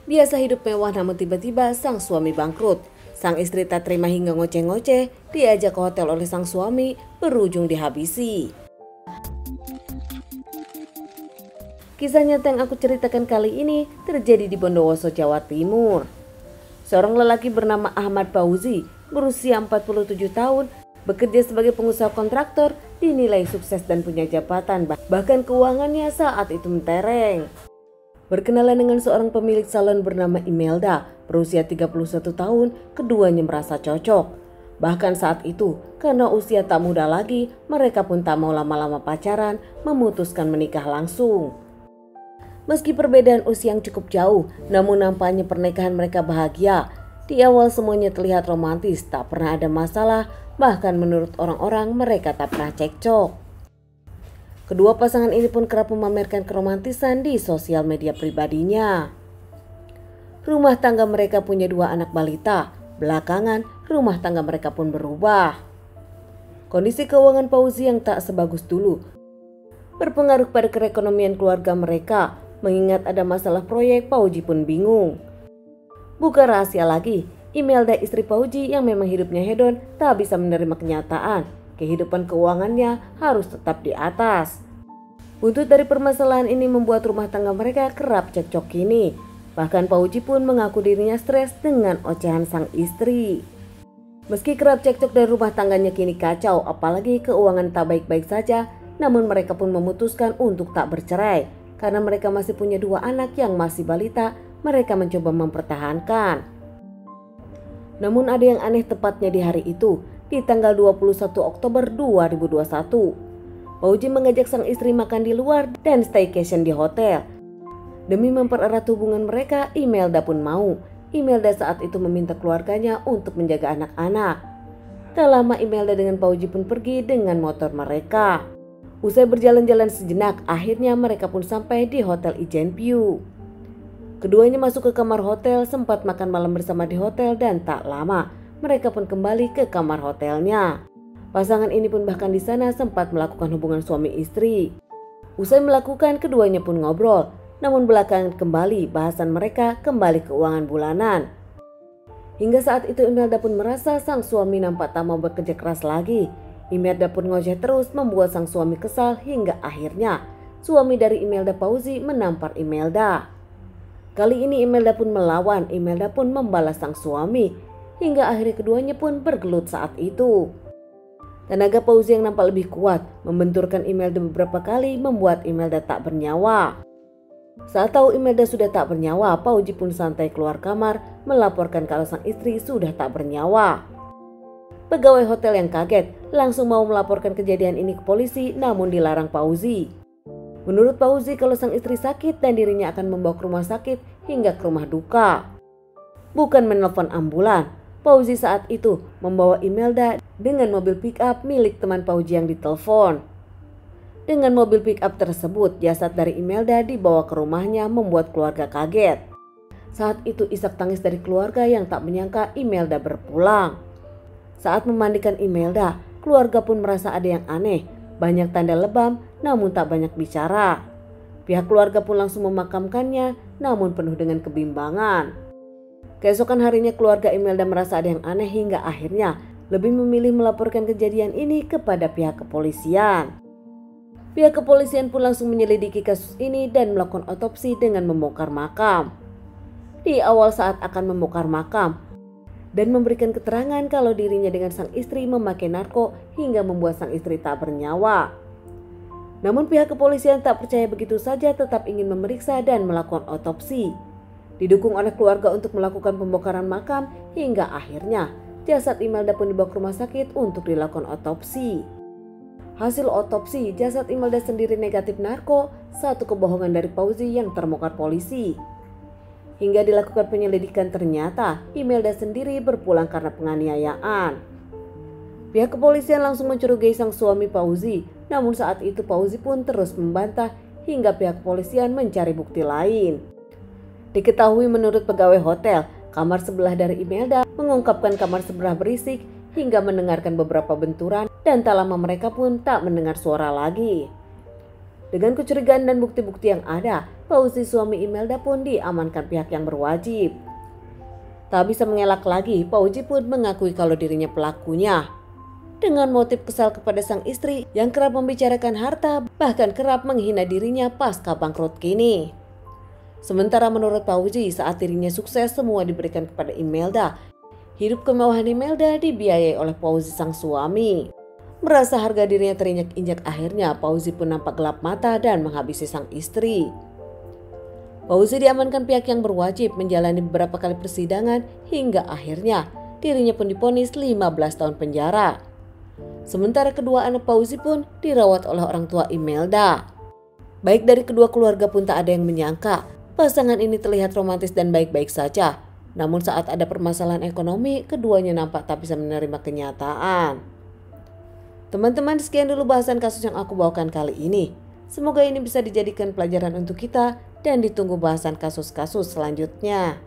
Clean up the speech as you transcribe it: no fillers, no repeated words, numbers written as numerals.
Biasa hidup mewah namun tiba-tiba sang suami bangkrut. Sang istri tak terima hingga ngoceh-ngoceh, diajak ke hotel oleh sang suami, berujung dihabisi. Kisah nyata yang aku ceritakan kali ini terjadi di Bondowoso, Jawa Timur. Seorang lelaki bernama Ahmad Fauzi, berusia 47 tahun, bekerja sebagai pengusaha kontraktor, dinilai sukses dan punya jabatan, bahkan keuangannya saat itu mentereng. Berkenalan dengan seorang pemilik salon bernama Imelda, berusia 31 tahun, keduanya merasa cocok. Bahkan saat itu, karena usia tak muda lagi, mereka pun tak mau lama-lama pacaran, memutuskan menikah langsung. Meski perbedaan usia yang cukup jauh, namun nampaknya pernikahan mereka bahagia. Di awal semuanya terlihat romantis, tak pernah ada masalah, bahkan menurut orang-orang mereka tak pernah cekcok. Kedua pasangan ini pun kerap memamerkan keromantisan di sosial media pribadinya. Rumah tangga mereka punya 2 anak balita. Belakangan, rumah tangga mereka pun berubah. Kondisi keuangan Fauzi yang tak sebagus dulu berpengaruh pada perekonomian keluarga mereka. Mengingat ada masalah proyek, Fauzi pun bingung. Bukan rahasia lagi, Imelda istri Fauzi yang memang hidupnya hedon tak bisa menerima kenyataan. Kehidupan keuangannya harus tetap di atas. Buntut dari permasalahan ini membuat rumah tangga mereka kerap cekcok kini. Bahkan Fauzi pun mengaku dirinya stres dengan ocehan sang istri. Meski kerap cekcok dan rumah tangganya kini kacau, apalagi keuangan tak baik-baik saja, namun mereka pun memutuskan untuk tak bercerai. Karena mereka masih punya 2 anak yang masih balita, mereka mencoba mempertahankan. Namun ada yang aneh tepatnya di hari itu, di tanggal 21 Oktober 2021. Fauzi mengajak sang istri makan di luar dan staycation di hotel. Demi mempererat hubungan mereka, Imelda pun mau. Imelda saat itu meminta keluarganya untuk menjaga anak-anak. Tak lama Imelda dengan Fauzi pun pergi dengan motor mereka. Usai berjalan-jalan sejenak, akhirnya mereka pun sampai di Hotel Ijen View. Keduanya masuk ke kamar hotel, sempat makan malam bersama di hotel dan tak lama mereka pun kembali ke kamar hotelnya. Pasangan ini pun bahkan di sana sempat melakukan hubungan suami istri. Usai melakukan, keduanya pun ngobrol, namun belakangan kembali bahasan mereka kembali keuangan bulanan. Hingga saat itu Imelda pun merasa sang suami nampak tak mau bekerja keras lagi. Imelda pun ngoceh terus membuat sang suami kesal hingga akhirnya suami dari Imelda, Fauzi, menampar Imelda. Kali ini Imelda pun melawan, Imelda pun membalas sang suami hingga akhirnya keduanya pun bergelut saat itu. Tenaga Fauzi yang nampak lebih kuat membenturkan Imelda beberapa kali membuat Imelda tak bernyawa. Saat tahu Imelda sudah tak bernyawa, Fauzi pun santai keluar kamar melaporkan kalau sang istri sudah tak bernyawa. Pegawai hotel yang kaget langsung mau melaporkan kejadian ini ke polisi, namun dilarang Fauzi. Menurut Fauzi, kalau sang istri sakit dan dirinya akan membawa ke rumah sakit hingga ke rumah duka, bukan menelpon ambulan. Fauzi saat itu membawa Imelda dengan mobil pick up milik teman Fauzi yang ditelepon. Dengan mobil pick up tersebut, jasad dari Imelda dibawa ke rumahnya membuat keluarga kaget. Saat itu isak tangis dari keluarga yang tak menyangka Imelda berpulang. Saat memandikan Imelda, keluarga pun merasa ada yang aneh, banyak tanda lebam namun tak banyak bicara. Pihak keluarga pun langsung memakamkannya namun penuh dengan kebimbangan. Keesokan harinya keluarga Imelda merasa ada yang aneh hingga akhirnya lebih memilih melaporkan kejadian ini kepada pihak kepolisian. Pihak kepolisian pun langsung menyelidiki kasus ini dan melakukan otopsi dengan membongkar makam. Di awal saat akan membongkar makam dan memberikan keterangan kalau dirinya dengan sang istri memakai narko hingga membuat sang istri tak bernyawa. Namun pihak kepolisian tak percaya begitu saja, tetap ingin memeriksa dan melakukan otopsi. Didukung oleh keluarga untuk melakukan pembongkaran makam hingga akhirnya jasad Imelda pun dibawa ke rumah sakit untuk dilakukan otopsi. Hasil otopsi, jasad Imelda sendiri negatif narko, satu kebohongan dari Fauzi yang terbongkar polisi. Hingga dilakukan penyelidikan ternyata Imelda sendiri berpulang karena penganiayaan. Pihak kepolisian langsung mencurigai sang suami Fauzi, namun saat itu Fauzi pun terus membantah hingga pihak kepolisian mencari bukti lain. Diketahui menurut pegawai hotel, kamar sebelah dari Imelda mengungkapkan kamar sebelah berisik hingga mendengarkan beberapa benturan dan tak lama mereka pun tak mendengar suara lagi. Dengan kecurigaan dan bukti-bukti yang ada, Fauzi suami Imelda pun diamankan pihak yang berwajib. Tak bisa mengelak lagi, Fauzi pun mengakui kalau dirinya pelakunya. Dengan motif kesal kepada sang istri yang kerap membicarakan harta, bahkan kerap menghina dirinya pasca bangkrut kini. Sementara menurut Fauzi, saat dirinya sukses semua diberikan kepada Imelda. Hidup kemewahan Imelda dibiayai oleh Fauzi sang suami. Merasa harga dirinya terinjak-injak, akhirnya Fauzi pun nampak gelap mata dan menghabisi sang istri. Fauzi diamankan pihak yang berwajib, menjalani beberapa kali persidangan hingga akhirnya dirinya pun divonis 15 tahun penjara. Sementara kedua anak Fauzi pun dirawat oleh orang tua Imelda. Baik dari kedua keluarga pun tak ada yang menyangka pasangan ini terlihat romantis dan baik-baik saja. Namun saat ada permasalahan ekonomi, keduanya nampak tak bisa menerima kenyataan. Teman-teman, sekian dulu bahasan kasus yang aku bawakan kali ini. Semoga ini bisa dijadikan pelajaran untuk kita dan ditunggu bahasan kasus-kasus selanjutnya.